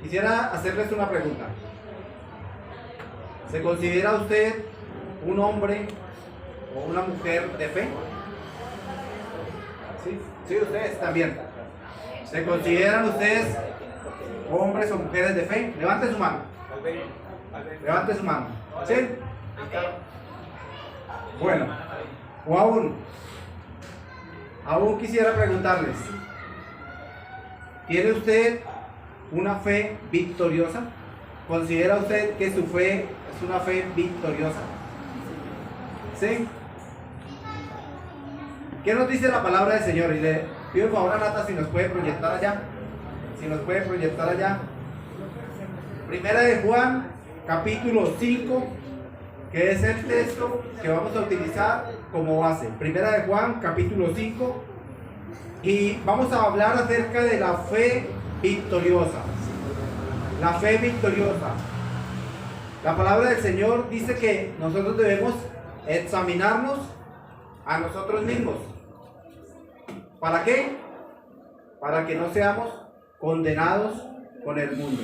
Quisiera hacerles una pregunta. ¿Se considera usted un hombre o una mujer de fe? Sí, sí, ustedes también. ¿Se consideran ustedes hombres o mujeres de fe? Levante su mano. Levante su mano. ¿Sí? Bueno, o aún quisiera preguntarles, ¿tiene usted una fe victoriosa? ¿Considera usted que su fe es una fe victoriosa? ¿Sí? ¿Qué nos dice la palabra del Señor? Y le pido por favor a Nata si nos puede proyectar allá. Si nos puede proyectar allá. Primera de Juan, capítulo 5, que es el texto que vamos a utilizar como base. Primera de Juan, capítulo 5. Y vamos a hablar acerca de la fe victoriosa. La fe victoriosa. La palabra del Señor dice que nosotros debemos examinarnos a nosotros mismos. ¿Para qué? Para que no seamos condenados con el mundo.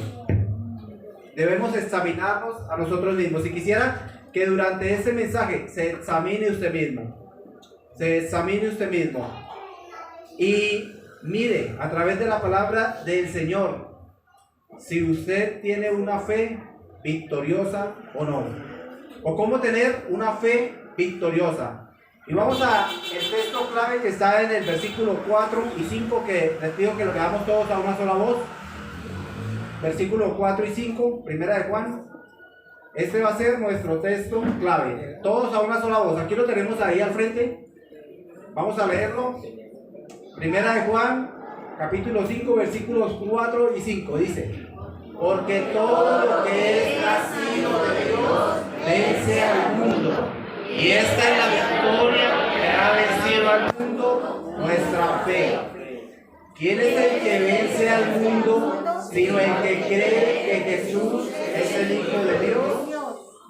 Debemos examinarnos a nosotros mismos. Y quisiera que durante este mensaje se examine usted mismo. Se examine usted mismo. Y mire a través de la palabra del Señor si usted tiene una fe victoriosa o no. O cómo tener una fe victoriosa. Y vamos a el texto clave que está en el versículo 4 y 5, que les pido que lo leamos todos a una sola voz. Versículo 4 y 5, primera de Juan. Este va a ser nuestro texto clave. Todos a una sola voz. Aquí lo tenemos ahí al frente. Vamos a leerlo. Primera de Juan, capítulo 5, versículos 4 y 5. Dice: porque todo lo que es nacido de Dios vence al mundo. Y esta es la victoria que ha vencido al mundo, nuestra fe. ¿Quién es el que vence al mundo, sino el que cree que Jesús es el Hijo de Dios?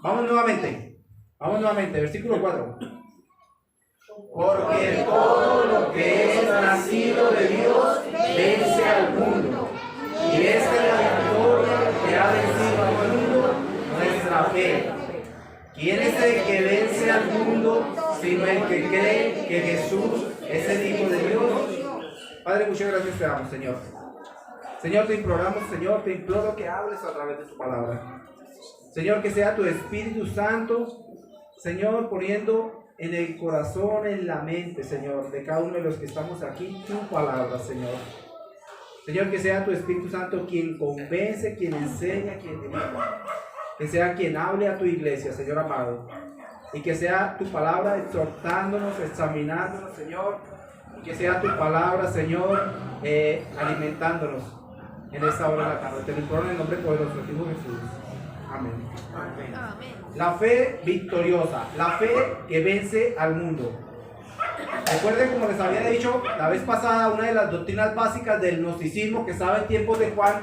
Vamos nuevamente, versículo 4. Porque todo lo que es nacido de Dios vence al mundo. Y esta es la victoria que ha vencido al mundo, nuestra fe. ¿Quién es el que vence al mundo, sino el que cree que Jesús es el Hijo de Dios? Padre, muchas gracias te damos, Señor. Señor, te imploramos, Señor, te imploro que hables a través de tu palabra. Señor, que sea tu Espíritu Santo, Señor, poniendo en el corazón, en la mente, Señor, de cada uno de los que estamos aquí, tu palabra, Señor. Señor, que sea tu Espíritu Santo quien convence, quien enseña, quien dirige. Que sea quien hable a tu iglesia, Señor amado. Y que sea tu palabra exhortándonos, examinándonos, Señor. Y que sea tu palabra, Señor, alimentándonos en esta hora de la tarde. Te lo imploro en el nombre poderoso de Jesús. Amén. Amén. Amén. La fe victoriosa, la fe que vence al mundo. Recuerden, como les había dicho la vez pasada, una de las doctrinas básicas del gnosticismo que estaba en tiempos de Juan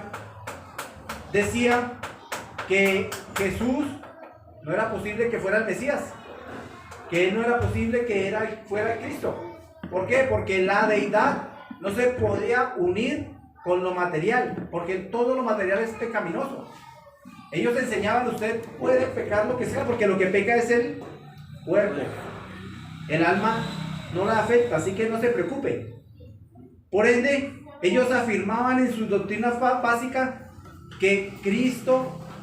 decía que Jesús no era posible que fuera el Mesías, que él no era posible que fuera el Cristo. ¿Por qué? Porque la deidad no se podía unir con lo material, porque todo lo material es pecaminoso. Ellos enseñaban: usted puede pecar lo que sea, porque lo que peca es el cuerpo. El alma no la afecta, así que no se preocupe. Por ende, ellos afirmaban en sus doctrinas básicas que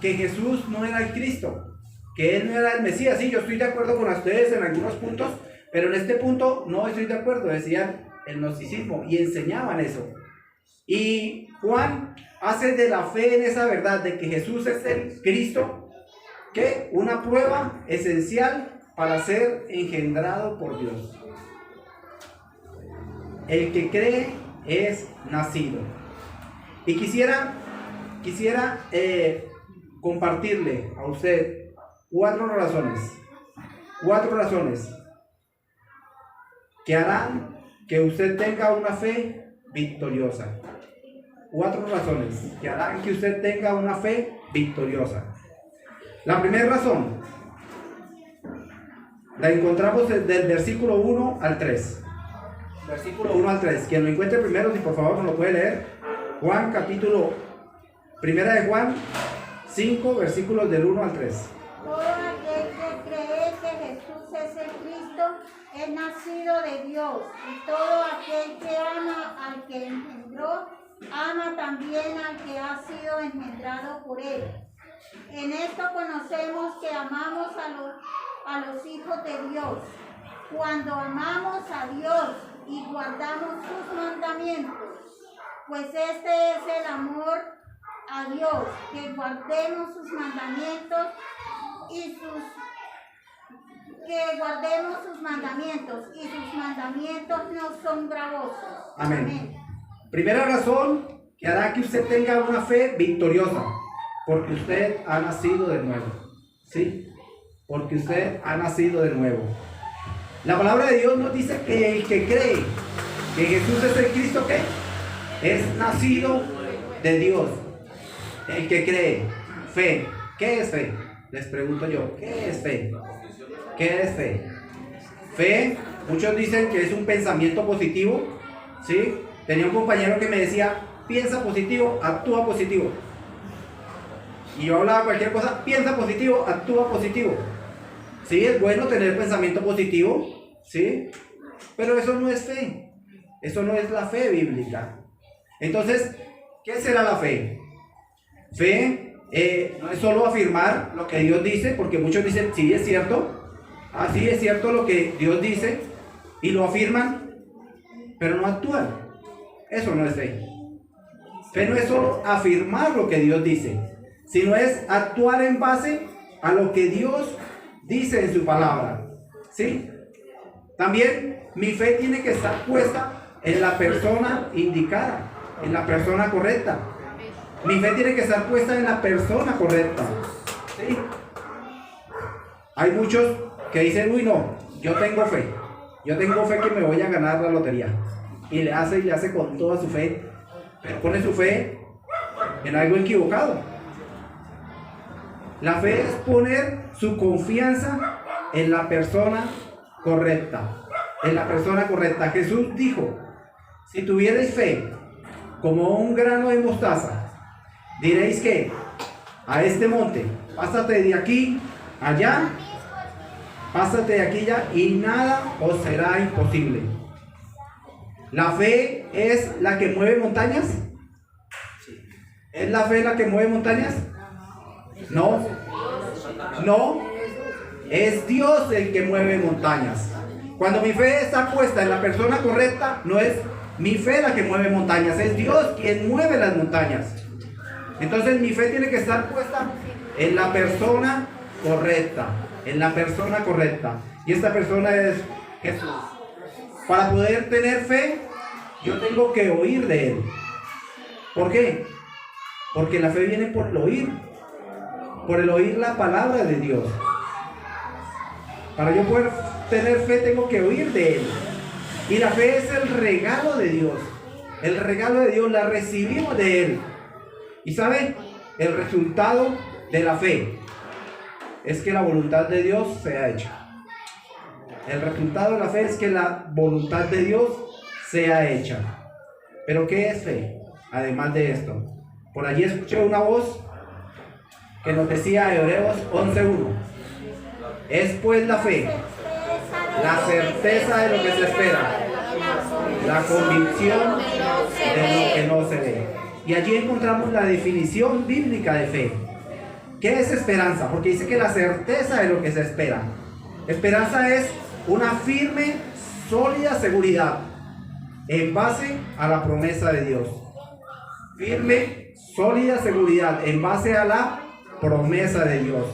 Jesús no era el Cristo, que él no era el Mesías. Sí, yo estoy de acuerdo con ustedes en algunos puntos, pero en este punto no estoy de acuerdo, decían el gnosticismo, y enseñaban eso. Y Juan hace de la fe en esa verdad de que Jesús es el Cristo, que una prueba esencial para ser engendrado por Dios. El que cree es nacido. Y quisiera compartirle a usted cuatro razones que harán que usted tenga una fe victoriosa. 4 razones que harán que usted tenga una fe victoriosa. La primera razón la encontramos del versículo 1 al 3. versículo 1 al 3. Quien lo encuentre primero, si por favor nos lo puede leer. Juan capítulo, primera de Juan 5, versículos del 1 al 3. Todo aquel que cree que Jesús es el Cristo es nacido de Dios, y todo aquel que ama al que engendró, ama también al que ha sido engendrado por él. En esto conocemos que amamos a los hijos de Dios, cuando amamos a Dios y guardamos sus mandamientos, pues este es el amor a Dios, que guardemos sus mandamientos y sus mandamientos no son gravosos. Amén. Primera razón que hará que usted tenga una fe victoriosa, porque usted ha nacido de nuevo. ¿Sí? Porque usted ha nacido de nuevo. La palabra de Dios nos dice que el que cree que Jesús es el Cristo, ¿qué? Es nacido de Dios. El que cree, fe. ¿Qué es fe? Les pregunto yo, ¿qué es fe? ¿Qué es fe? Fe, muchos dicen que es un pensamiento positivo, ¿sí? Tenía un compañero que me decía, piensa positivo, actúa positivo. Y yo hablaba cualquier cosa, piensa positivo, actúa positivo. Sí, es bueno tener pensamiento positivo, ¿sí? Pero eso no es fe. Eso no es la fe bíblica. Entonces, ¿qué será la fe? Fe no es solo afirmar lo que Dios dice, porque muchos dicen, sí, es cierto. Así es cierto lo que Dios dice, y lo afirman, pero no actúan. Eso no es fe. Fe no es solo afirmar lo que Dios dice, sino es actuar en base a lo que Dios dice en su palabra. ¿Sí? También mi fe tiene que estar puesta en la persona indicada, en la persona correcta. Mi fe tiene que estar puesta en la persona correcta. ¿Sí? Hay muchos que dicen, uy, no, yo tengo fe que me voy a ganar la lotería. Y le hace con toda su fe, pero pone su fe en algo equivocado. La fe es poner su confianza en la persona correcta. En la persona correcta. Jesús dijo, si tuvierais fe como un grano de mostaza, diréis que a este monte, pásate de aquí allá, pásate de aquí ya, y nada os será imposible. ¿La fe es la que mueve montañas? ¿Es la fe la que mueve montañas? No, no, es Dios el que mueve montañas. Cuando mi fe está puesta en la persona correcta, no es mi fe la que mueve montañas, es Dios quien mueve las montañas. Entonces mi fe tiene que estar puesta en la persona correcta, en la persona correcta. Y esta persona es Jesús. Para poder tener fe, yo tengo que oír de Él. ¿Por qué? Porque la fe viene por el oír la palabra de Dios. Para yo poder tener fe, tengo que oír de Él. Y la fe es el regalo de Dios. El regalo de Dios la recibimos de Él. Y ¿sabe? El resultado de la fe es que la voluntad de Dios sea hecha. El resultado de la fe es que la voluntad de Dios sea hecha. ¿Pero qué es fe? Además de esto, por allí escuché una voz que nos decía Hebreos 11:1. Es pues la fe, la certeza de lo que se espera, la convicción de lo que no se ve. Y allí encontramos la definición bíblica de fe. ¿Qué es esperanza? Porque dice que la certeza de lo que se espera. Esperanza es una firme, sólida seguridad en base a la promesa de Dios. Firme, sólida seguridad en base a la promesa de Dios.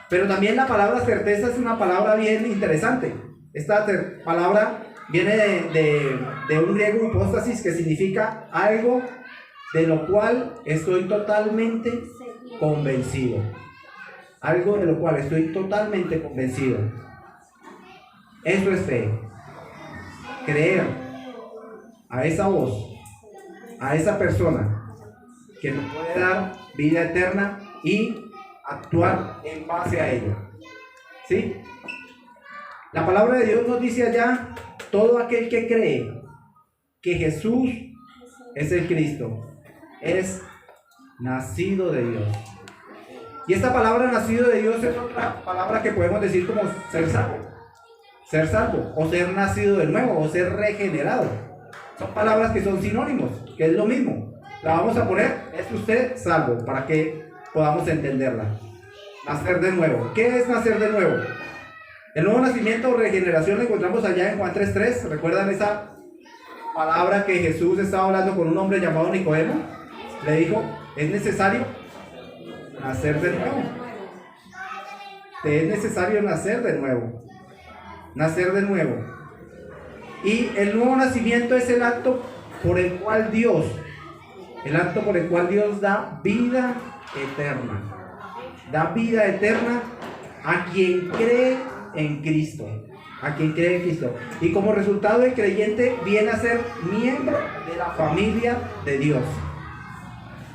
Pero también la palabra certeza es una palabra bien interesante. Esta palabra viene de un griego hipóstasis, que significa algo de lo cual estoy totalmente convencido. Algo de lo cual estoy totalmente convencido. Eso es fe. Creer a esa voz, a esa persona que nos puede dar vida eterna y actuar en base a ella. ¿Sí? La palabra de Dios nos dice allá, todo aquel que cree que Jesús es el Cristo, es nacido de Dios. Y esta palabra nacido de Dios es otra palabra que podemos decir como ser salvo, o ser nacido de nuevo, o ser regenerado. Son palabras que son sinónimos, que es lo mismo. La vamos a poner, es usted salvo, para que podamos entenderla. Nacer de nuevo. ¿Qué es nacer de nuevo? El nuevo nacimiento o regeneración lo encontramos allá en Juan 3:3. ¿Recuerdan esa palabra que Jesús estaba hablando con un hombre llamado Nicodemo? Le dijo, es necesario nacer de nuevo. Es necesario nacer de nuevo. Nacer de nuevo. Y el nuevo nacimiento es el acto por el cual Dios da vida eterna. Da vida eterna a quien cree en Cristo. A quien cree en Cristo. Y como resultado, el creyente viene a ser miembro de la familia de Dios.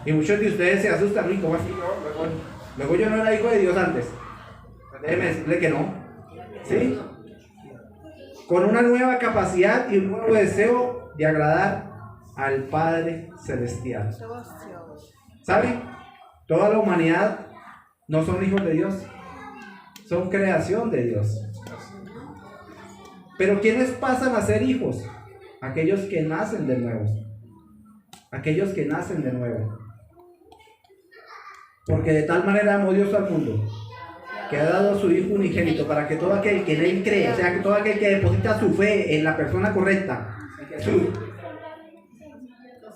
Y muchos de ustedes se asustan, ¿y cómo así? Luego yo no era hijo de Dios antes. Déjeme decirle que no. ¿Sí? Con una nueva capacidad y un nuevo deseo de agradar al Padre Celestial. ¿Sabe? Toda la humanidad no son hijos de Dios, son creación de Dios. Pero ¿quiénes pasan a ser hijos? Aquellos que nacen de nuevo. Aquellos que nacen de nuevo. Porque de tal manera amó Dios al mundo, que ha dado a su Hijo unigénito, para que todo aquel que en Él cree, o sea, que todo aquel que deposita su fe en la persona correcta, Jesús,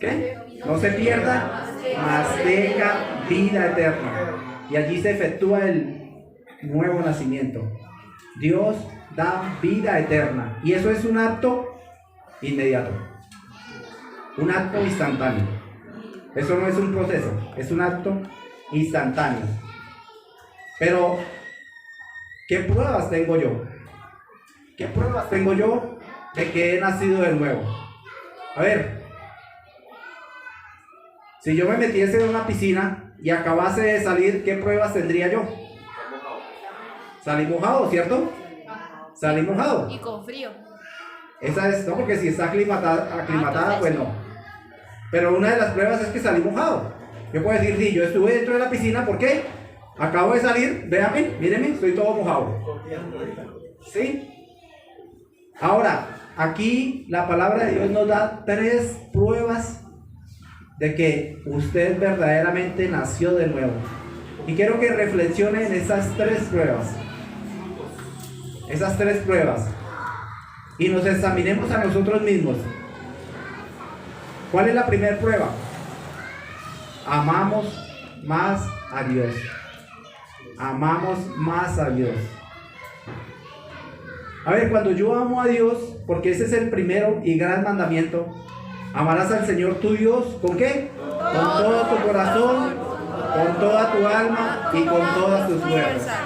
¿qué? No se pierda, mas tenga vida eterna. Y allí se efectúa el nuevo nacimiento. Dios da vida eterna. Y eso es un acto inmediato. Un acto instantáneo. Eso no es un proceso, es un acto instantáneo. Pero, ¿qué pruebas tengo yo? ¿Qué pruebas tengo yo de que he nacido de nuevo? A ver, si yo me metiese en una piscina y acabase de salir, ¿qué pruebas tendría yo? Salí mojado, ¿cierto? Salí mojado. Y con frío. Esa es, no, porque si está aclimatada, pues no. Pero una de las pruebas es que salí mojado. Yo puedo decir, sí, yo estuve dentro de la piscina, ¿por qué? Acabo de salir, véame, míreme, estoy todo mojado. ¿Sí? Ahora, aquí la palabra de Dios nos da 3 pruebas de que usted verdaderamente nació de nuevo. Y quiero que reflexione en esas 3 pruebas. Esas 3 pruebas. Y nos examinemos a nosotros mismos. ¿Cuál es la primera prueba? Amamos más a Dios. Amamos más a Dios. A ver, cuando yo amo a Dios, porque ese es el primero y gran mandamiento, amarás al Señor tu Dios, ¿con qué? Con todo tu corazón, con toda tu alma y con todas tus fuerzas.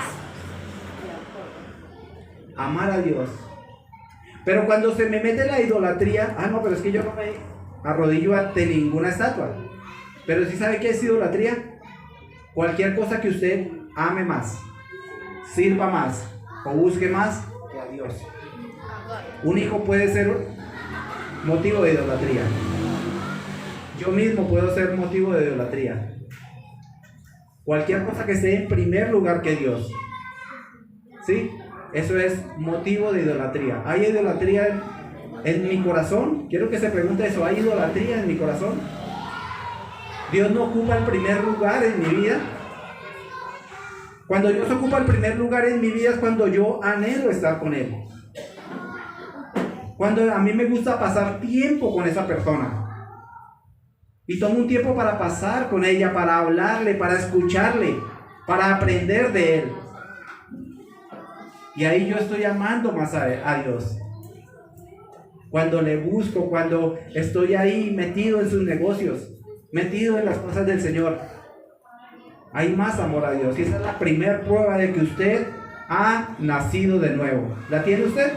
Amar a Dios. Pero cuando se me mete la idolatría, no, pero es que yo no me arrodillo ante ninguna estatua. Pero ¿sí sabe qué es idolatría? Cualquier cosa que usted ame más, sirva más o busque más que a Dios. Un hijo puede ser motivo de idolatría. Yo mismo puedo ser motivo de idolatría. Cualquier cosa que esté en primer lugar que Dios. ¿Sí? Eso es motivo de idolatría. ¿Hay idolatría en mi corazón? Quiero que se pregunte eso. ¿Hay idolatría en mi corazón? Dios no ocupa el primer lugar en mi vida. Cuando Dios ocupa el primer lugar en mi vida es cuando yo anhelo estar con Él. Cuando a mí me gusta pasar tiempo con esa persona. Y tomo un tiempo para pasar con ella, para hablarle, para escucharle, para aprender de Él. Y ahí yo estoy amando más a Dios. Cuando le busco, cuando estoy ahí metido en sus negocios, metido en las cosas del Señor, hay más amor a Dios. Y esa es la primera prueba de que usted ha nacido de nuevo. ¿La tiene usted?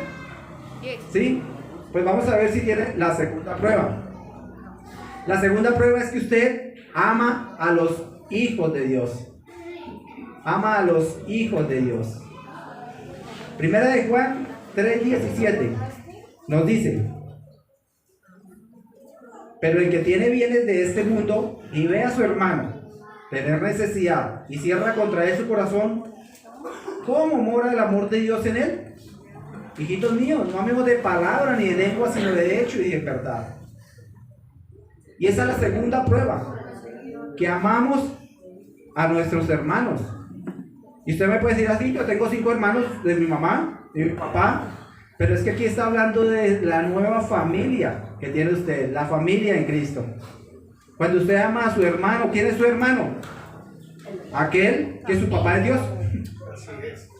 ¿Sí? Pues vamos a ver si tiene la segunda prueba. La segunda prueba es que usted ama a los hijos de Dios. Ama a los hijos de Dios. Primera de Juan 3:17 nos dice: Pero el que tiene bienes de este mundo y ve a su hermano tener necesidad y cierra contra él su corazón, ¿cómo mora el amor de Dios en él? Hijitos míos, no amemos de palabra ni de lengua, sino de hecho y de verdad. Y esa es la segunda prueba, que amamos a nuestros hermanos. Y usted me puede decir así, yo tengo 5 hermanos de mi mamá, de mi papá, pero es que aquí está hablando de la nueva familia que tiene usted, la familia en Cristo. Cuando usted ama a su hermano, ¿quién es su hermano? Aquel que su papá es Dios.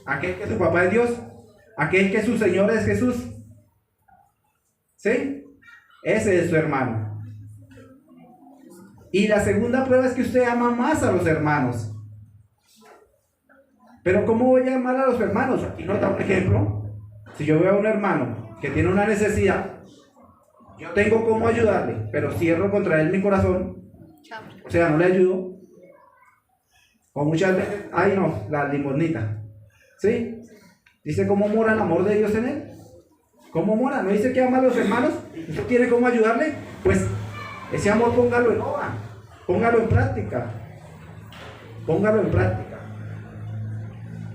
Aquel que su papá es Dios. Aquel que su Señor es Jesús. ¿Sí? Ese es su hermano. Y la segunda prueba es que usted ama más a los hermanos. Pero ¿cómo voy a amar a los hermanos? Aquí nos da un ejemplo. Si yo veo a un hermano que tiene una necesidad, yo tengo cómo ayudarle, pero cierro contra él mi corazón, o sea, no le ayudo. O muchas veces, ay no, la limosnita, ¿sí? Dice cómo mora el amor de Dios en él. ¿Cómo mora? ¿No dice que ama a los hermanos? ¿Usted tiene cómo ayudarle? Pues ese amor póngalo en obra, póngalo en práctica. Póngalo en práctica.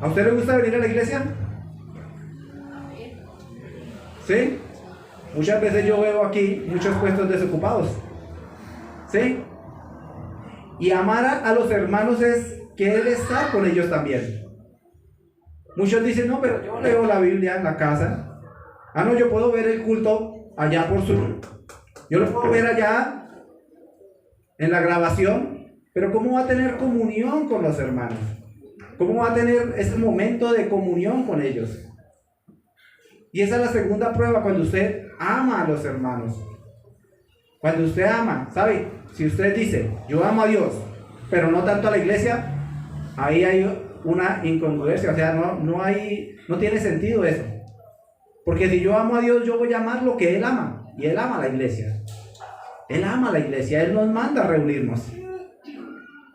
¿A usted le gusta venir a la iglesia? ¿Sí? Muchas veces yo veo aquí muchos puestos desocupados. ¿Sí? Y amar a los hermanos es que Él está con ellos también. Muchos dicen, no, pero yo leo la Biblia en la casa. Ah, no, yo puedo ver el culto allá por Zoom. Yo lo puedo ver allá en la grabación. Pero ¿cómo va a tener comunión con los hermanos? ¿Cómo va a tener ese momento de comunión con ellos? Y esa es la segunda prueba, cuando usted ama a los hermanos. Cuando usted ama, ¿sabe? Si usted dice, yo amo a Dios, pero no tanto a la iglesia, ahí hay una incongruencia, o sea, no tiene sentido eso. Porque si yo amo a Dios, yo voy a amar lo que Él ama, y Él ama a la iglesia. Él ama a la iglesia, Él nos manda a reunirnos.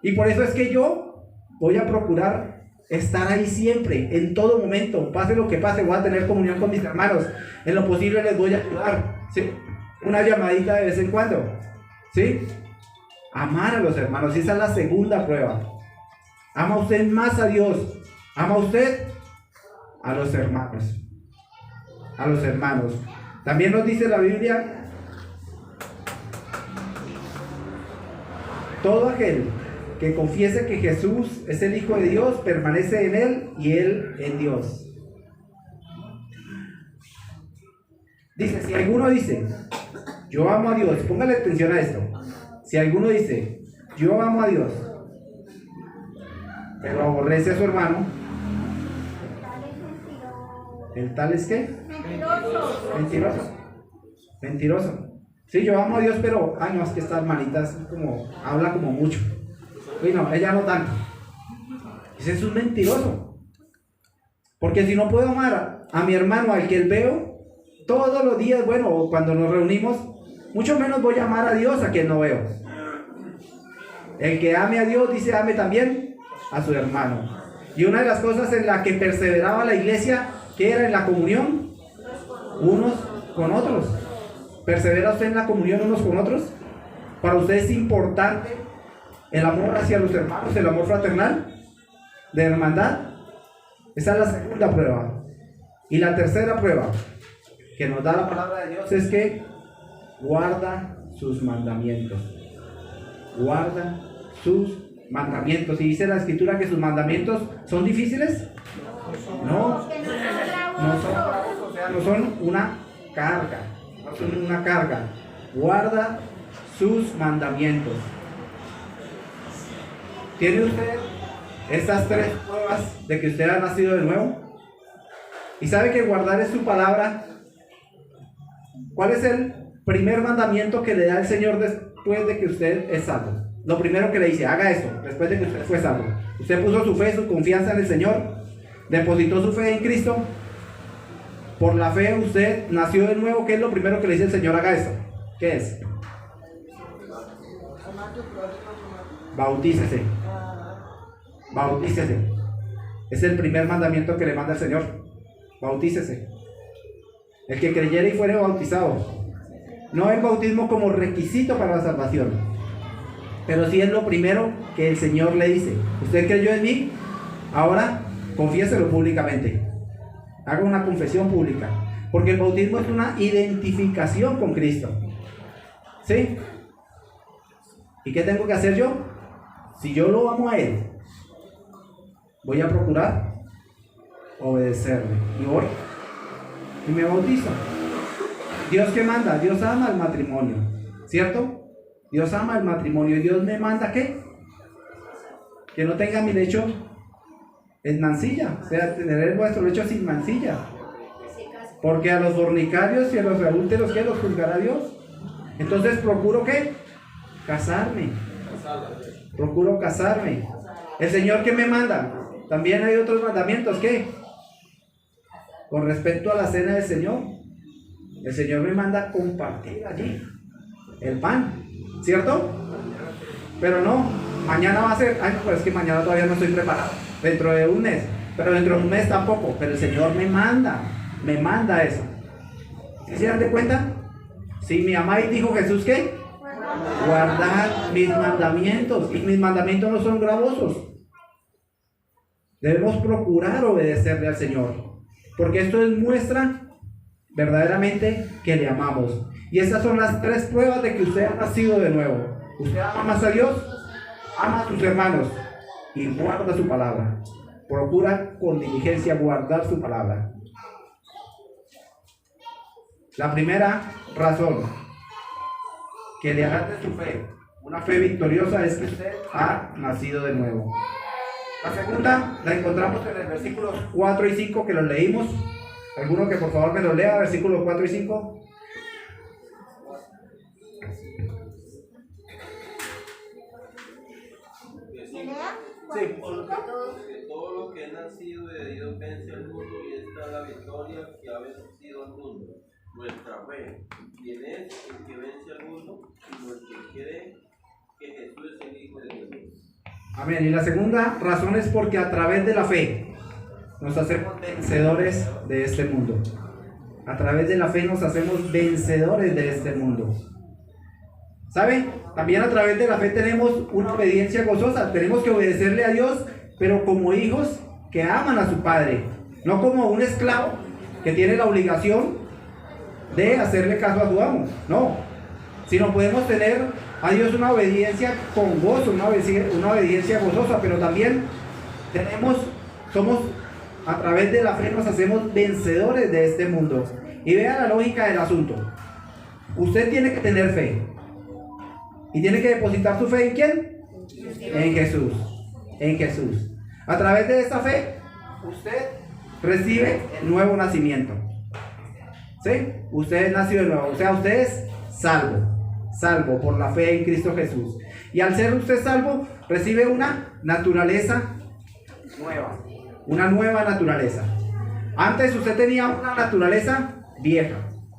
Y por eso es que yo voy a procurar estar ahí siempre, en todo momento, pase lo que pase, voy a tener comunión con mis hermanos, en lo posible les voy a ayudar, ¿sí? Una llamadita de vez en cuando, ¿sí? Amar a los hermanos, y esa es la segunda prueba. ¿Ama usted más a Dios? ¿Ama usted a los hermanos? A los hermanos. También nos dice la Biblia, todo aquel que confiese que Jesús es el Hijo de Dios, permanece en Él y Él en Dios. Dice, si alguno dice, yo amo a Dios, póngale atención a esto. Si alguno dice, yo amo a Dios, pero aborrece a su hermano, ¿el tal es qué? Mentiroso. Sí, yo amo a Dios, pero, ay no, es que esta hermanita es como, habla como mucho. Uy, no, ella no tanto. Ese es un mentiroso. Porque si no puedo amar a mi hermano, al que veo todos los días, bueno, cuando nos reunimos, mucho menos voy a amar a Dios a quien no veo. El que ame a Dios, dice, ame también a su hermano. Y una de las cosas en la que perseveraba la iglesia, que era en la comunión unos con otros. ¿Persevera usted en la comunión unos con otros? Para usted es importante el amor hacia los hermanos, el amor fraternal, de hermandad. Esa es la segunda prueba. Y la tercera prueba que nos da la palabra de Dios es que guarda sus mandamientos. Guarda sus mandamientos. ¿Y dice la Escritura que sus mandamientos son difíciles? No son, o sea, no son una carga. No son una carga. Guarda sus mandamientos. ¿Tiene usted estas 3 pruebas de que usted ha nacido de nuevo? ¿Y sabe que guardar es su palabra? ¿Cuál es el primer mandamiento que le da el Señor después de que usted es salvo? Lo primero que le dice, haga esto, después de que usted fue salvo. Usted puso su fe, su confianza en el Señor, depositó su fe en Cristo. Por la fe usted nació de nuevo. ¿Qué es lo primero que le dice el Señor? Haga esto. ¿Qué es? Bautícese. Bautícese. Es el primer mandamiento que le manda el Señor. Bautícese. El que creyere y fuere bautizado No el bautismo como requisito para la salvación, pero sí es lo primero que el Señor le dice. Usted creyó en mí, ahora confiéselo públicamente. Haga una confesión pública, porque el bautismo es una identificación con Cristo. ¿Sí? ¿Y qué tengo que hacer yo? Si yo lo amo a Él, voy a procurar obedecerle. Y voy y me bautizo. ¿Dios qué manda? Dios ama el matrimonio, ¿cierto? Dios ama el matrimonio. ¿Dios me manda qué? Que no tenga mi lecho en mancilla, o sea, tener vuestro lecho sin mancilla. Porque a los fornicarios y a los adúlteros, ¿qué? ¿Los juzgará Dios? Entonces procuro ¿qué? Casarme. Procuro casarme. ¿El Señor qué me manda? También hay otros mandamientos, ¿qué? Con respecto a la cena del Señor, el Señor me manda compartir allí el pan, ¿cierto? Pero no, mañana va a ser, ay no, pues es que mañana todavía no estoy preparado, dentro de un mes, pero dentro de un mes tampoco, pero el Señor me manda eso. ¿Sí se dan de cuenta? Si mi mamá y dijo Jesús, ¿qué? Guardar mis mandamientos, y mis mandamientos no son gravosos. Debemos procurar obedecerle al Señor, porque esto demuestra verdaderamente que le amamos. Y esas son las 3 pruebas de que usted ha nacido de nuevo. Usted ama más a Dios, ama a sus hermanos y guarda su palabra. Procura con diligencia guardar su palabra. La primera razón que le hará de su fe una fe victoriosa es que usted ha nacido de nuevo. La segunda la encontramos en el versículos 4 y 5 que los leímos. ¿Alguno que por favor me lo lea? Versículos 4 y 5. Sí. Porque todo lo que ha nacido de Dios vence al mundo, y esta es la victoria que ha vencido al mundo, nuestra fe. ¿Quién es el que vence al mundo? Sino el que cree que Jesús es el Hijo de Dios. Amén. Y la segunda razón es porque a través de la fe nos hacemos vencedores de este mundo. A través de la fe nos hacemos vencedores de este mundo. ¿Sabe? También a través de la fe tenemos una obediencia gozosa. Tenemos que obedecerle a Dios, pero como hijos que aman a su padre. No como un esclavo que tiene la obligación de hacerle caso a su amo. No. Sino podemos tener a Dios una obediencia con gozo, una obediencia gozosa, pero también somos a través de la fe nos hacemos vencedores de este mundo. Y vea la lógica del asunto. Usted tiene que tener fe. ¿Y tiene que depositar su fe en quién? En Jesús. En Jesús. A través de esa fe, usted recibe el nuevo nacimiento. ¿Sí? Usted es nacido de nuevo. O sea, usted es salvo. Salvo por la fe en Cristo Jesús. Y al ser usted salvo, recibe una naturaleza nueva. Una nueva naturaleza. Antes usted tenía una naturaleza vieja,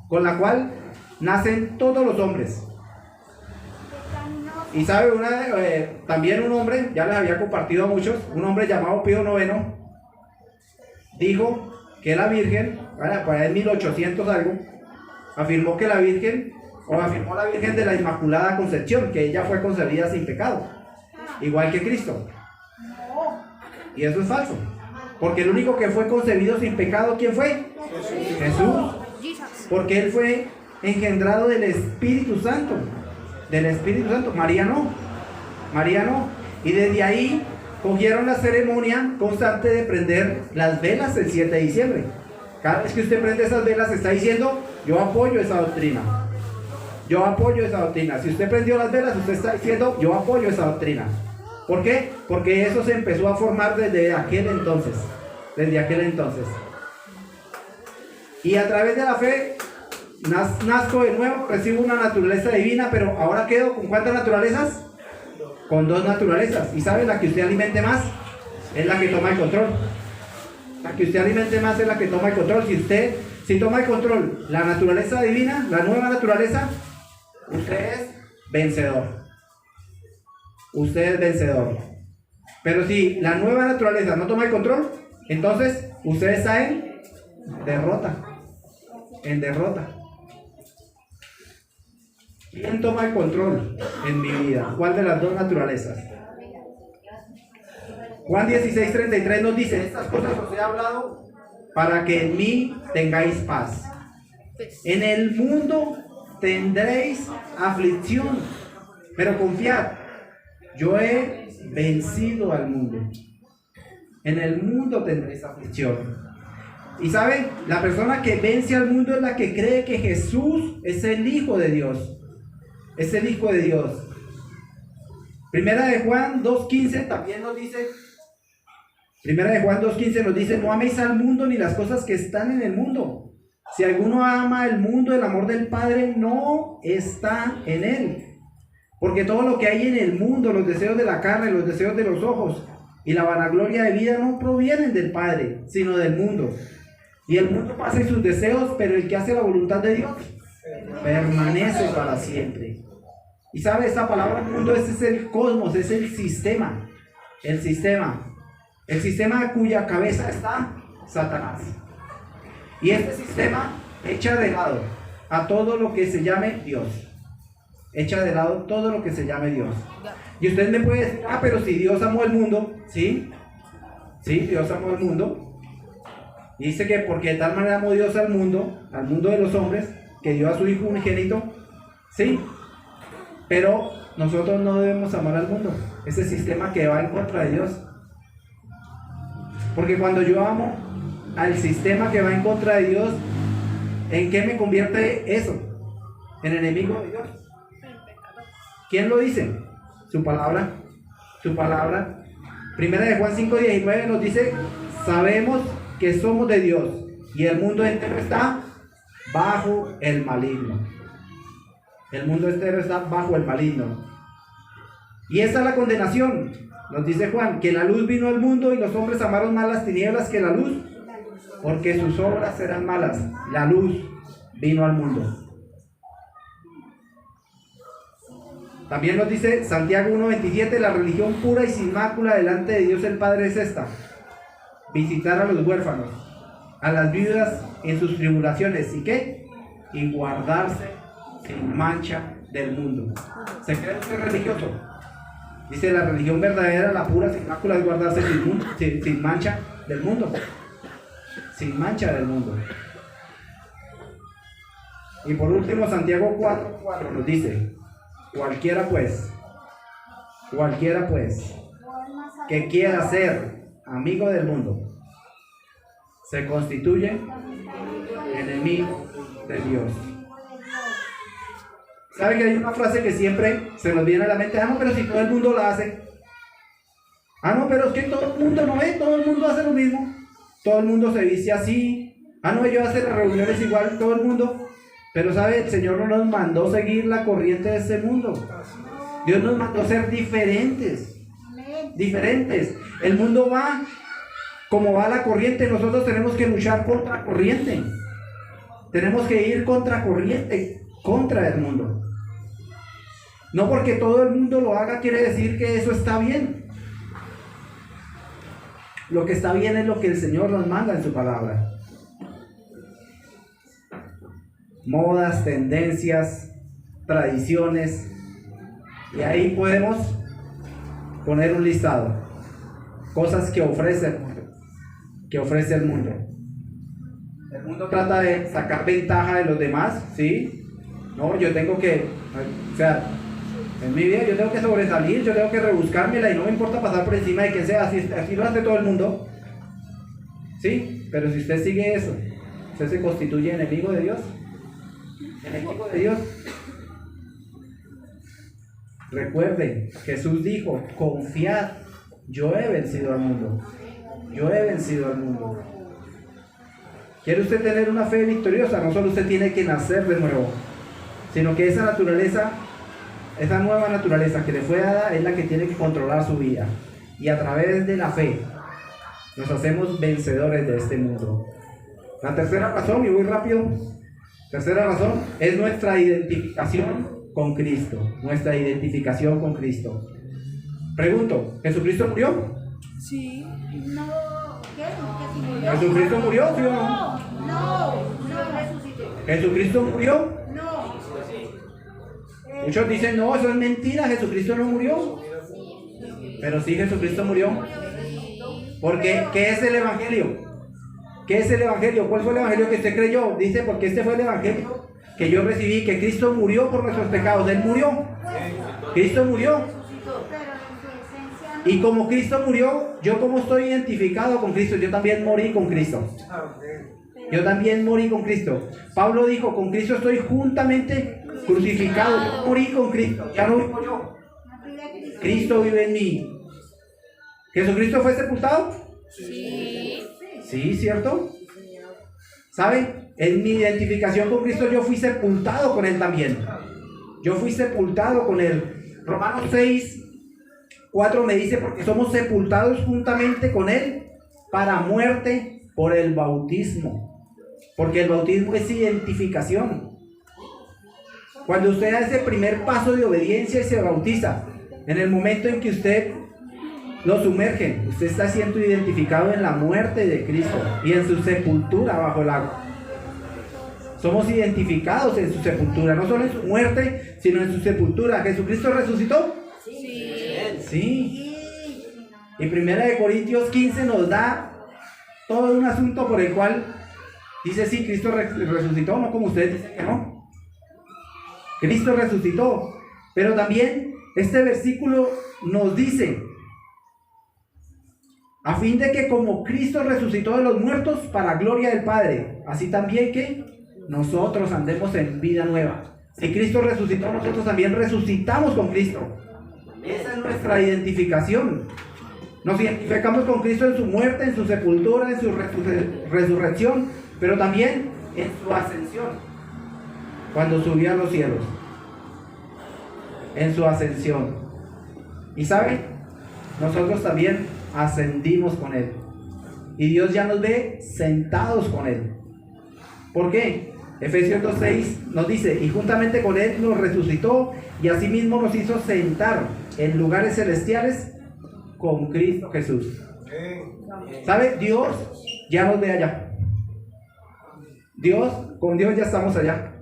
con la cual nacen todos los hombres. Y sabe, también un hombre, ya les había compartido a muchos, un hombre llamado Pío IX, dijo que la Virgen, para el 1800 algo, afirmó la Virgen de la Inmaculada Concepción, que ella fue concebida sin pecado, igual que Cristo. Y eso es falso, porque el único que fue concebido sin pecado, ¿quién fue? Jesús. Porque él fue engendrado del Espíritu Santo. Del Espíritu Santo. María no. Y desde ahí cogieron la ceremonia constante de prender las velas el 7 de diciembre. Cada vez que usted prende esas velas está diciendo: yo apoyo esa doctrina. Yo apoyo esa doctrina. Si usted prendió las velas, usted está diciendo: yo apoyo esa doctrina. ¿Por qué? Porque eso se empezó a formar desde aquel entonces. Y a través de la fe nazco de nuevo, recibo una naturaleza divina, pero ahora quedo con ¿cuántas naturalezas? Con 2 naturalezas. ¿Y sabe? La que usted alimente más es la que toma el control. La que usted alimente más es la que toma el control. Si toma el control la naturaleza divina, la nueva naturaleza, usted es vencedor. Usted es vencedor. Pero si la nueva naturaleza no toma el control, entonces usted está en derrota. ¿Quién toma el control en mi vida? ¿Cuál de las dos naturalezas? Juan 16:33 nos dice: estas cosas os he hablado para que en mí tengáis paz. En el mundo tendréis aflicción, pero confiad, yo he vencido al mundo. En el mundo tendréis aflicción. Y saben, la persona que vence al mundo es la que cree que Jesús es el Hijo de Dios. Es el Hijo de Dios. Primera de Juan 2:15 también nos dice: Primera de Juan 2:15 nos dice: no améis al mundo ni las cosas que están en el mundo. Si alguno ama el mundo, el amor del Padre no está en él. Porque todo lo que hay en el mundo, los deseos de la carne, los deseos de los ojos y la vanagloria de vida, no provienen del Padre, sino del mundo. Y el mundo pasa en sus deseos, pero el que hace la voluntad de Dios permanece para siempre. Y sabe, esta palabra mundo es el cosmos, es el sistema. El sistema cuya cabeza está Satanás. Y este sistema echa de lado a todo lo que se llame Dios. Echa de lado todo lo que se llame Dios. Y usted me puede decir: pero si Dios amó el mundo, ¿sí? Sí, Dios amó el mundo. Y dice que porque de tal manera amó Dios al mundo de los hombres, que dio a su Hijo unigénito. Sí, pero nosotros no debemos amar al mundo, ese sistema que va en contra de Dios. Porque cuando yo amo al sistema que va en contra de Dios, ¿en qué me convierte eso? En enemigo de Dios. ¿Quién lo dice? Su palabra. Su palabra. Primera de Juan 5:19 nos dice: sabemos que somos de Dios y el mundo entero está bajo el maligno. El mundo entero está bajo el maligno. Y esa es la condenación. Nos dice Juan: que la luz vino al mundo y los hombres amaron más las tinieblas que la luz, porque sus obras eran malas. La luz vino al mundo. También nos dice Santiago 1:27: la religión pura y sin mácula delante de Dios el Padre es esta: visitar a los huérfanos, a las viudas en sus tribulaciones. ¿Y qué? Y guardarse sin mancha del mundo. ¿Se cree usted religioso? Dice: la religión verdadera, la pura, sin mácula, es guardarse sin mancha del mundo. Sin mancha del mundo. Y por último, Santiago 4:4 nos dice: cualquiera pues que quiera ser amigo del mundo se constituye enemigo de Dios. ¿Sabe que hay una frase que siempre se nos viene a la mente? No, pero si todo el mundo la hace. No, pero es que todo el mundo no ve, todo el mundo hace lo mismo. Todo el mundo se viste así. No, ellos hacen las reuniones igual, todo el mundo. Pero sabe, el Señor no nos mandó seguir la corriente de este mundo. Dios nos mandó ser diferentes. Diferentes. El mundo va como va la corriente, nosotros tenemos que luchar contra corriente. Tenemos que ir contra corriente, contra el mundo. No porque todo el mundo lo haga quiere decir que eso está bien. Lo que está bien es lo que el Señor nos manda en su palabra. Modas, tendencias, tradiciones, y ahí podemos poner un listado. Cosas que ofrece el mundo. El mundo trata de sacar ventaja de los demás, ¿sí? No, yo tengo que, o sea, en mi vida yo tengo que sobresalir, yo tengo que rebuscármela y no me importa pasar por encima de quien sea, así lo hace todo el mundo. ¿Sí? Pero si usted sigue eso, usted se constituye enemigo de Dios. Enemigo de Dios. Recuerden, Jesús dijo: confiad, yo he vencido al mundo. Yo he vencido al mundo. ¿Quiere usted tener una fe victoriosa? No solo usted tiene que nacer de nuevo, sino que esa naturaleza, esa nueva naturaleza que le fue dada, es la que tiene que controlar su vida. Y a través de la fe nos hacemos vencedores de este mundo. La tercera razón, y voy rápido, tercera razón, es nuestra identificación con Cristo. Nuestra identificación con Cristo. Pregunto, ¿Jesucristo murió? Sí. No, ¿qué? ¿Que si murió? ¿Jesucristo murió, sí o no? No resucitó. ¿Jesucristo murió? No. Muchos dicen, no, eso es mentira, Jesucristo no murió. Pero sí, Jesucristo murió. Porque, ¿qué es el Evangelio? ¿Qué es el Evangelio? ¿Cuál fue el Evangelio que usted creyó? Dice, porque este fue el Evangelio que yo recibí, que Cristo murió por nuestros pecados. Él murió. Cristo murió. Y como Cristo murió, yo como estoy identificado con Cristo, yo también morí con Cristo. Yo también morí con Cristo. Pablo dijo, con Cristo estoy juntamente crucificado. Yo morí con Cristo. Ya no vivo yo. Cristo vive en mí. ¿Jesucristo fue sepultado? Sí. Sí, ¿cierto? ¿Saben? En mi identificación con Cristo yo fui sepultado con Él también. Yo fui sepultado con Él. Romanos 6, 4 me dice, porque somos sepultados juntamente con Él para muerte por el bautismo. Porque el bautismo es identificación. Cuando usted da ese primer paso de obediencia y se bautiza, en el momento en que usted lo sumerge, usted está siendo identificado en la muerte de Cristo y en su sepultura bajo el agua. Somos identificados en su sepultura, no solo en su muerte, sino en su sepultura. ¿Jesucristo resucitó? Sí. Y 1 Corintios 15 nos da todo un asunto por el cual dice, sí, Cristo resucitó, no como ustedes dicen que no. Cristo resucitó, pero también este versículo nos dice, a fin de que como Cristo resucitó de los muertos para gloria del Padre, así también que nosotros andemos en vida nueva. Si Cristo resucitó, nosotros también resucitamos con Cristo. Esa es nuestra identificación. Nos identificamos con Cristo en su muerte, en su sepultura, en su resurrección, pero también en su ascensión, cuando subió a los cielos. En su ascensión. Y ¿saben? Nosotros también ascendimos con Él. Y Dios ya nos ve sentados con Él. ¿Por qué? Efesios 2:6 nos dice, y juntamente con Él nos resucitó y asimismo nos hizo sentar en lugares celestiales con Cristo Jesús. ¿Sabe? Dios ya nos ve allá. Con Dios ya estamos allá.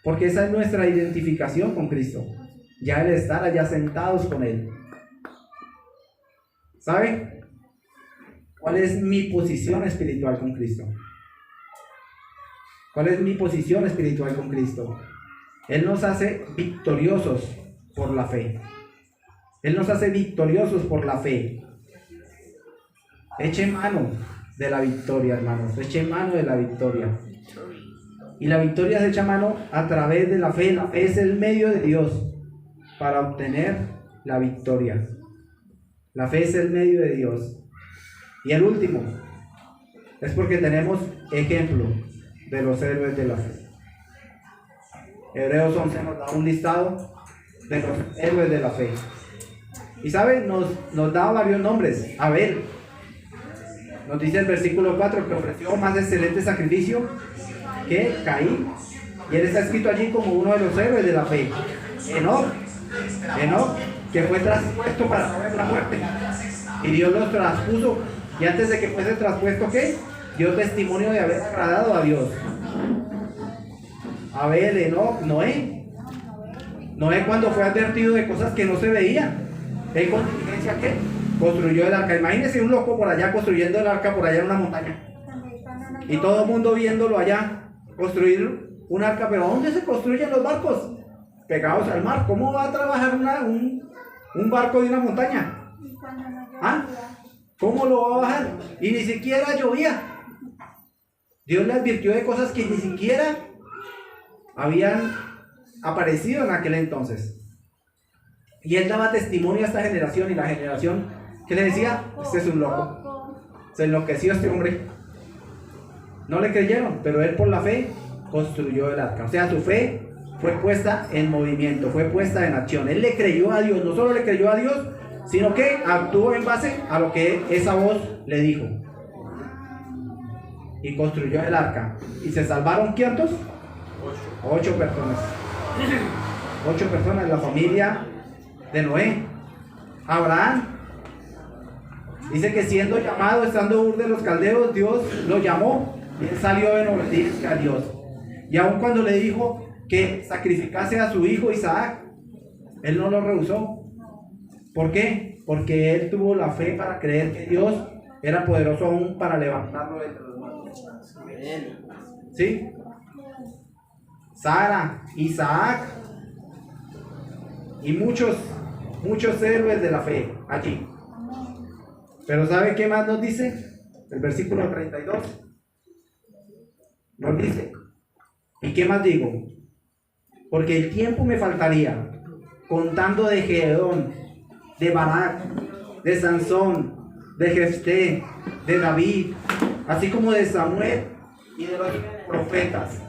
Porque esa es nuestra identificación con Cristo. Ya el estar allá sentados con Él. ¿Sabe? ¿Cuál es mi posición espiritual con Cristo? ¿Cuál es mi posición espiritual con Cristo? Él nos hace victoriosos por la fe. Él nos hace victoriosos por la fe. Eche mano de la victoria, hermanos. Eche mano de la victoria. Y la victoria se echa mano a través de la fe. La fe es el medio de Dios para obtener la victoria. La fe es el medio de Dios. Y el último es porque tenemos ejemplo de los héroes de la fe. Hebreos 11 nos da un listado de los héroes de la fe. Y saben, nos da varios nombres. Abel, nos dice el versículo 4, que ofreció más excelente sacrificio que Caín. Y él está escrito allí como uno de los héroes de la fe. Enoc, que fue traspuesto para no ver la muerte. Y Dios los traspuso. Y antes de que fuese traspuesto, ¿qué? Dio testimonio de haber agradado a Dios. Abel, Enoc, Noé. Noé, cuando fue advertido de cosas que no se veían, él con diligencia, ¿qué? Construyó el arca. Imagínense un loco por allá construyendo el arca por allá en una montaña. Y todo el mundo viéndolo allá construir un arca. Pero ¿a dónde se construyen los barcos? Pegados al mar. ¿Cómo va a trabajar un barco de una montaña? ¿Ah? ¿Cómo lo va a bajar? Y ni siquiera llovía. Dios le advirtió de cosas que ni siquiera habían aparecido en aquel entonces. Y él daba testimonio a esta generación, y la generación que le decía, este es un loco. Se enloqueció este hombre. No le creyeron, pero él por la fe construyó el arca. O sea, su fe fue puesta en movimiento, fue puesta en acción. Él le creyó a Dios, no solo le creyó a Dios, sino que actuó en base a lo que esa voz le dijo. Y construyó el arca. ¿Y se salvaron cuántos? 8 personas. 8 personas, la familia de Noé. Abraham dice que siendo llamado, estando Ur de los Caldeos, Dios lo llamó y él salió en obediencia a Dios. Y aun cuando le dijo, que sacrificase a su hijo Isaac. Él no lo rehusó. ¿Por qué? Porque él tuvo la fe para creer que Dios era poderoso aún para levantarlo de entre los muertos. ¿Sí? Sara, Isaac y muchos héroes de la fe allí. Pero ¿sabe qué más nos dice? El versículo 32 nos dice: ¿y qué más digo? Porque el tiempo me faltaría contando de Gedeón, de Barak, de Sansón, de Jefté, de David, así como de Samuel y de los profetas.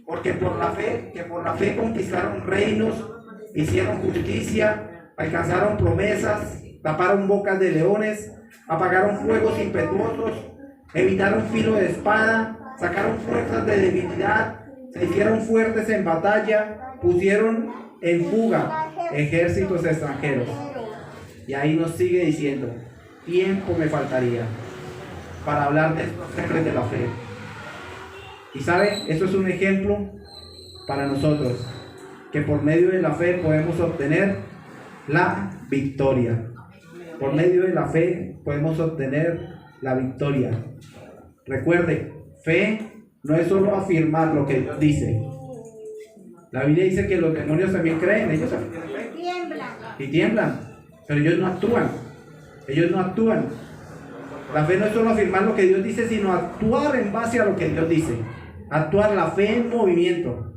Porque por la fe conquistaron reinos, hicieron justicia, alcanzaron promesas, taparon bocas de leones, apagaron fuegos impetuosos, evitaron filo de espada, sacaron fuerzas de debilidad, se hicieron fuertes en batalla, pusieron en fuga ejércitos extranjeros. Y ahí nos sigue diciendo: tiempo me faltaría para hablar de estos hombres de la fe. Y sabe, esto es un ejemplo para nosotros, que por medio de la fe podemos obtener la victoria. Por medio de la fe podemos obtener la victoria. Recuerde, fe no es solo afirmar lo que Dios dice. La Biblia dice que los demonios también creen, ellos también tienen fe. Y tiemblan, pero ellos no actúan. Ellos no actúan. La fe no es solo afirmar lo que Dios dice, sino actuar en base a lo que Dios dice. Actuar, la fe en movimiento.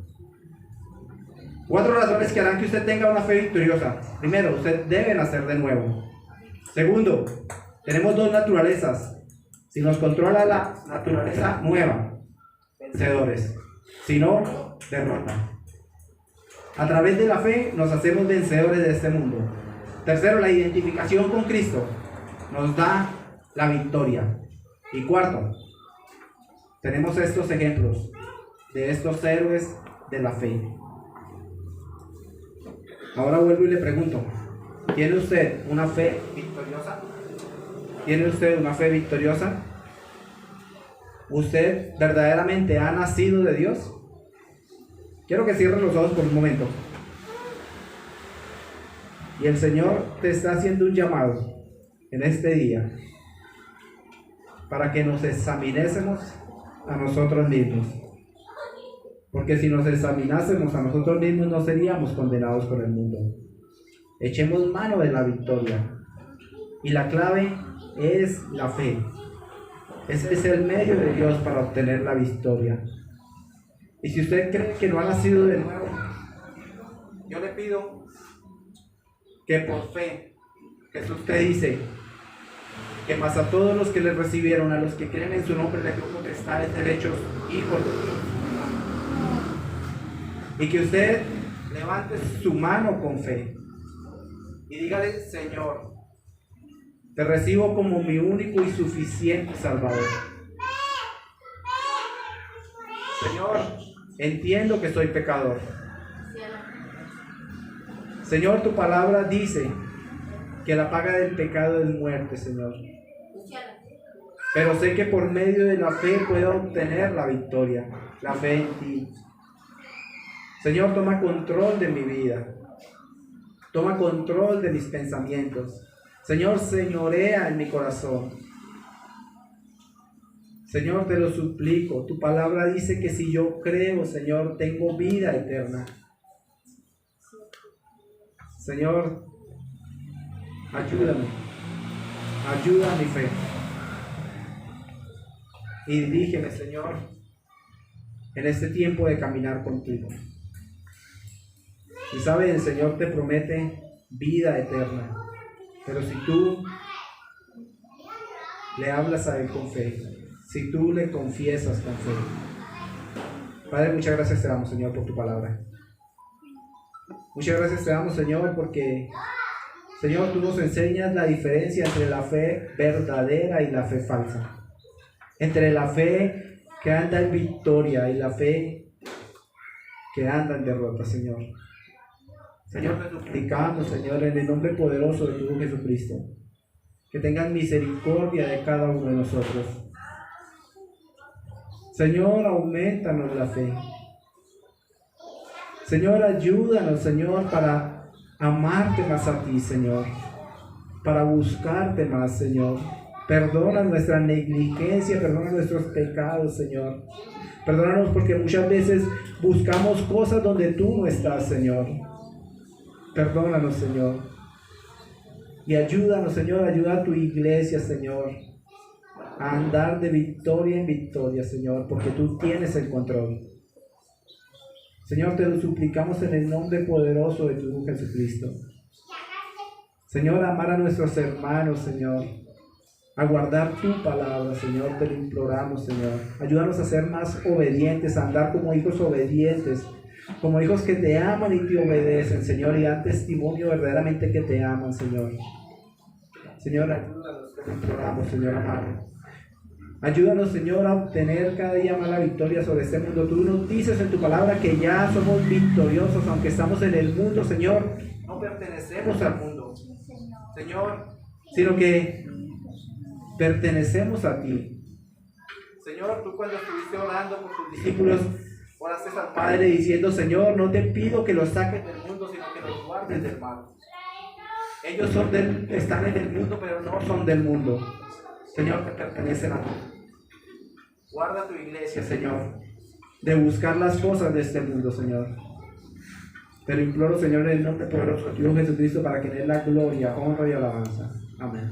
4 razones que harán que usted tenga una fe victoriosa. Primero, usted debe nacer de nuevo. Segundo, tenemos 2 naturalezas. Si nos controla la naturaleza nueva, vencedores. Si no, derrota. A través de la fe nos hacemos vencedores de este mundo. Tercero, la identificación con Cristo nos da la victoria. Y cuarto, tenemos estos ejemplos de estos héroes de la fe. Ahora vuelvo y le pregunto: ¿tiene usted una fe victoriosa? ¿Tiene usted una fe victoriosa? ¿Usted verdaderamente ha nacido de Dios? Quiero que cierren los ojos por un momento. Y el Señor te está haciendo un llamado en este día para que nos examinésemos a nosotros mismos. Porque si nos examinásemos a nosotros mismos, no seríamos condenados por el mundo. Echemos mano de la victoria. Y la clave es la fe. Ese es el medio de Dios para obtener la victoria. Y si usted cree que no ha nacido de nuevo, yo le pido que por fe, Jesús te dice que más a todos los que le recibieron, a los que creen en su nombre, le dio potestad de ser hechos hijos de Dios. Y que usted levante su mano con fe y dígale: Señor, te recibo como mi único y suficiente Salvador. Señor, entiendo que soy pecador. Señor, tu palabra dice que la paga del pecado es muerte, Señor. Pero sé que por medio de la fe puedo obtener la victoria, la fe en ti. Señor, toma control de mi vida. Toma control de mis pensamientos. Señor, señorea en mi corazón. Señor, te lo suplico. Tu palabra dice que si yo creo, Señor, tengo vida eterna. Señor, ayúdame. Ayuda a mi fe. Y dirígeme, Señor, en este tiempo de caminar contigo. Y sabe, el Señor te promete vida eterna. Pero si tú le hablas a Él con fe, si tú le confiesas con fe. Padre, muchas gracias te damos, Señor, por tu palabra. Muchas gracias te damos, Señor, porque, Señor, tú nos enseñas la diferencia entre la fe verdadera y la fe falsa. Entre la fe que anda en victoria y la fe que anda en derrota, Señor. Señor, te suplicamos, Señor, en el nombre poderoso de tu Hijo Jesucristo, que tengan misericordia de cada uno de nosotros. Señor, aumentanos la fe. Señor, ayúdanos, Señor, para amarte más a ti, Señor, para buscarte más, Señor. Perdona nuestra negligencia, perdona nuestros pecados, Señor. Perdónanos porque muchas veces buscamos cosas donde tú no estás, Señor. Perdónanos, Señor. Y ayúdanos, Señor, ayuda a tu iglesia, Señor, a andar de victoria en victoria, Señor, porque tú tienes el control. Señor, te lo suplicamos en el nombre poderoso de tu Hijo Jesucristo. Señor, amar a nuestros hermanos, Señor, a guardar tu palabra, Señor, te lo imploramos, Señor. Ayúdanos a ser más obedientes, a andar como hijos obedientes, como hijos que te aman y te obedecen, Señor, y dan testimonio verdaderamente que te aman, Señor. Señor, ayúdanos, te lo imploramos, Señor amado. Ayúdanos, Señor, a obtener cada día más la victoria sobre este mundo. Tú nos dices en tu palabra que ya somos victoriosos, aunque estamos en el mundo, Señor. No pertenecemos al mundo, Señor, sino que pertenecemos a ti. Señor, tú cuando estuviste orando por tus discípulos, oraste al Padre diciendo, Señor, no te pido que los saques del mundo, sino que los guardes del mal. Ellos están en el mundo, pero no son del mundo. Señor, que pertenecen a ti. Guarda tu iglesia, Señor, de buscar las cosas de este mundo, Señor. Te lo imploro, Señor, en el nombre poderoso de Dios Jesucristo, para que en él la gloria, honra y alabanza. Amén.